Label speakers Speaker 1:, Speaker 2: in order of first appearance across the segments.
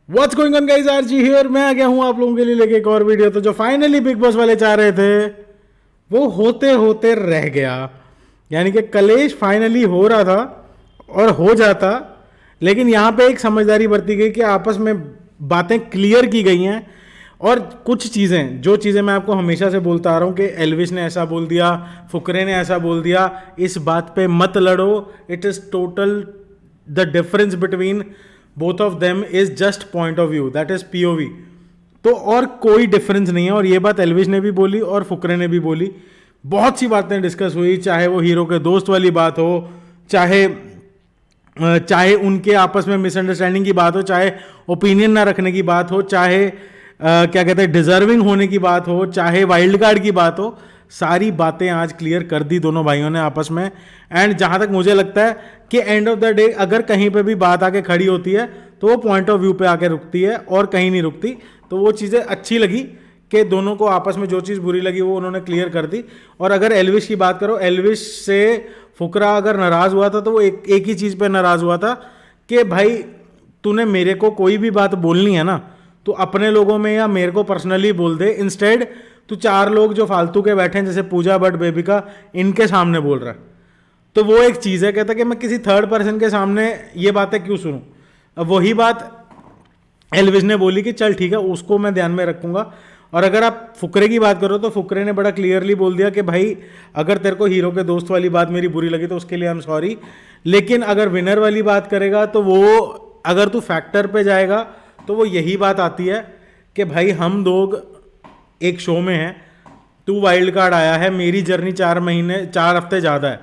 Speaker 1: What's going on guys, RG here. मैं आ गया हूं आप लोगों के लिए लेके एक और वीडियो। तो जो फाइनली बिग बॉस वाले चाह रहे थे वो होते होते रह गया। यानी कि कलेश फाइनली हो रहा था और हो जाता, लेकिन यहां पे एक समझदारी बरती गई कि आपस में बातें क्लियर की गई हैं। और कुछ चीज़ें, जो चीज़ें मैं आपको हमेशा से बोलता आ रहा हूं कि एल्विश ने ऐसा बोल दिया, फुकरे ने ऐसा बोल दिया, इस बात पे मत लड़ो। It is total the difference between both of them is just point of view, that is POV. तो और कोई डिफरेंस नहीं है। और ये बात एल्विश ने भी बोली और फुकरे ने भी बोली। बहुत सी बातें डिस्कस हुई, चाहे वो हीरो के दोस्त वाली बात हो, चाहे उनके आपस में मिसअंडरस्टैंडिंग की बात हो, चाहे ओपिनियन ना रखने की बात हो, चाहे क्या कहते हैं डिजर्विंग होने की बात हो, चाहे वाइल्ड कार्ड की बात हो। सारी बातें आज क्लियर कर दी दोनों भाइयों ने आपस में। एंड जहां तक मुझे लगता है कि एंड ऑफ द डे अगर कहीं पे भी बात आके खड़ी होती है तो वो पॉइंट ऑफ व्यू पे आके रुकती है और कहीं नहीं रुकती। तो वो चीज़ें अच्छी लगी कि दोनों को आपस में जो चीज़ बुरी लगी वो उन्होंने क्लियर कर दी। और अगर एल्विश की बात करो, एल्विश से फुकरा अगर नाराज़ हुआ था तो वो एक ही चीज़ पे नाराज़ हुआ था कि भाई तूने मेरे को कोई भी बात बोलनी है ना, तो अपने लोगों में या मेरे को पर्सनली बोल दे। इंस्टेड तू चार लोग जो फालतू के बैठे हैं जैसे पूजा भट्ट, बेबिका, इनके सामने बोल रहा है। तो वो एक चीज़ है, कहता कि मैं किसी थर्ड पर्सन के सामने ये बातें क्यों सुनूं। अब वही बात एल्विश ने बोली कि चल ठीक है, उसको मैं ध्यान में रखूंगा। और अगर आप फुकरे की बात करो तो फुकरे ने बड़ा क्लियरली बोल दिया कि भाई अगर तेरे को हीरो के दोस्त वाली बात मेरी बुरी लगी तो उसके लिए आई एम सॉरी, लेकिन अगर विनर वाली बात करेगा तो वो, अगर तू फैक्टर पे जाएगा तो वो यही बात आती है कि भाई हम लोग एक शो में हैं, तू वाइल्ड कार्ड आया है, मेरी जर्नी 4 हफ्ते ज़्यादा है।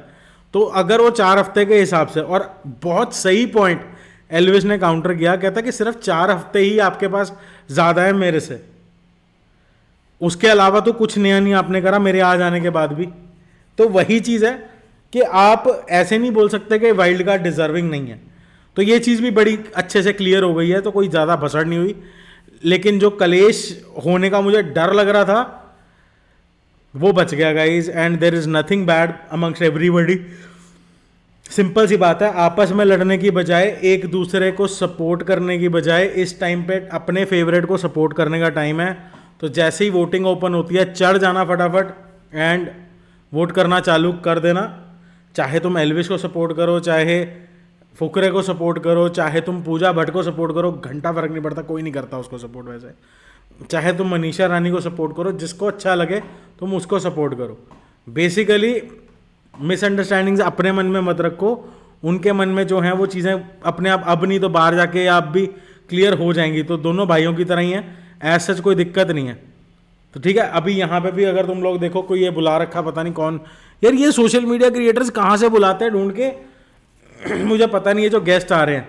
Speaker 1: तो अगर वो 4 हफ्ते के हिसाब से, और बहुत सही पॉइंट एल्विश ने काउंटर किया, कहता कि सिर्फ 4 हफ्ते ही आपके पास ज़्यादा है मेरे से, उसके अलावा तो कुछ नया नहीं आपने करा मेरे आ जाने के बाद भी। तो वही चीज़ है कि आप ऐसे नहीं बोल सकते कि वाइल्ड कार्ड डिजर्विंग नहीं है। तो ये चीज़ भी बड़ी अच्छे से क्लियर हो गई है, तो कोई ज़्यादा भसड़ नहीं हुई। लेकिन जो कलेश होने का मुझे डर लग रहा था वो बच गया guys. And there is nothing bad amongst everybody. Simple सी बात है, आपस में लड़ने की बजाय, एक दूसरे को सपोर्ट करने की बजाय, इस टाइम पे अपने फेवरेट को सपोर्ट करने का टाइम है। तो जैसे ही वोटिंग ओपन होती है चढ़ जाना फटाफट एंड वोट करना चालू कर देना। चाहे तुम एल्विश को सपोर्ट करो, चाहे फुकरे को सपोर्ट करो, चाहे तुम पूजा भट्ट को सपोर्ट करो, घंटा फर्क नहीं पड़ता, कोई नहीं करता उसको सपोर्ट वैसे। चाहे तुम मनीषा रानी को सपोर्ट करो, जिसको अच्छा लगे तुम उसको सपोर्ट करो। बेसिकली मिसअंडरस्टैंडिंग्स अपने मन में मत रखो, उनके मन में जो हैं वो चीज़ें अपने आप, अब नहीं तो बाहर जाके आप भी क्लियर हो जाएंगी। तो दोनों भाइयों की तरह ही हैं, ऐसा कोई दिक्कत नहीं है। तो ठीक है, अभी यहाँ पे भी अगर तुम लोग देखो कोई ये बुला रखा, पता नहीं कौन यार, ये सोशल मीडिया क्रिएटर्स कहाँ से बुलाते हैं ढूंढ के मुझे पता नहीं है। जो गेस्ट आ रहे हैं,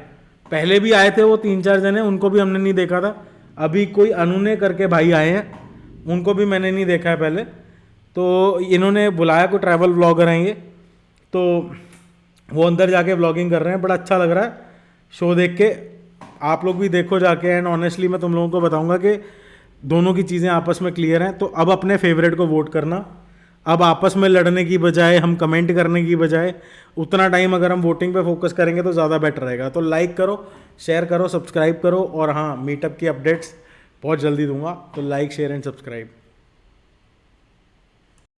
Speaker 1: पहले भी आए थे वो 3-4 जने, उनको भी हमने नहीं देखा था। अभी कोई अनुने करके भाई आए हैं, उनको भी मैंने नहीं देखा है पहले। तो इन्होंने बुलाया, कोई ट्रैवल व्लॉगर हैं ये, तो वो अंदर जाके व्लॉगिंग कर रहे हैं। बड़ा अच्छा लग रहा है शो देख के, आप लोग भी देखो जाके। एंड ऑनेस्टली मैं तुम लोगों को बताऊंगा कि दोनों की चीज़ें आपस में क्लियर हैं। तो अब अपने फेवरेट को वोट करना। अब आपस में लड़ने की बजाय, हम कमेंट करने की बजाय, उतना टाइम अगर हम वोटिंग पे फोकस करेंगे तो ज़्यादा बेटर रहेगा। तो लाइक करो, शेयर करो, सब्सक्राइब करो। और हाँ, मीटअप की अपडेट्स बहुत जल्दी दूंगा, तो लाइक, शेयर एंड सब्सक्राइब।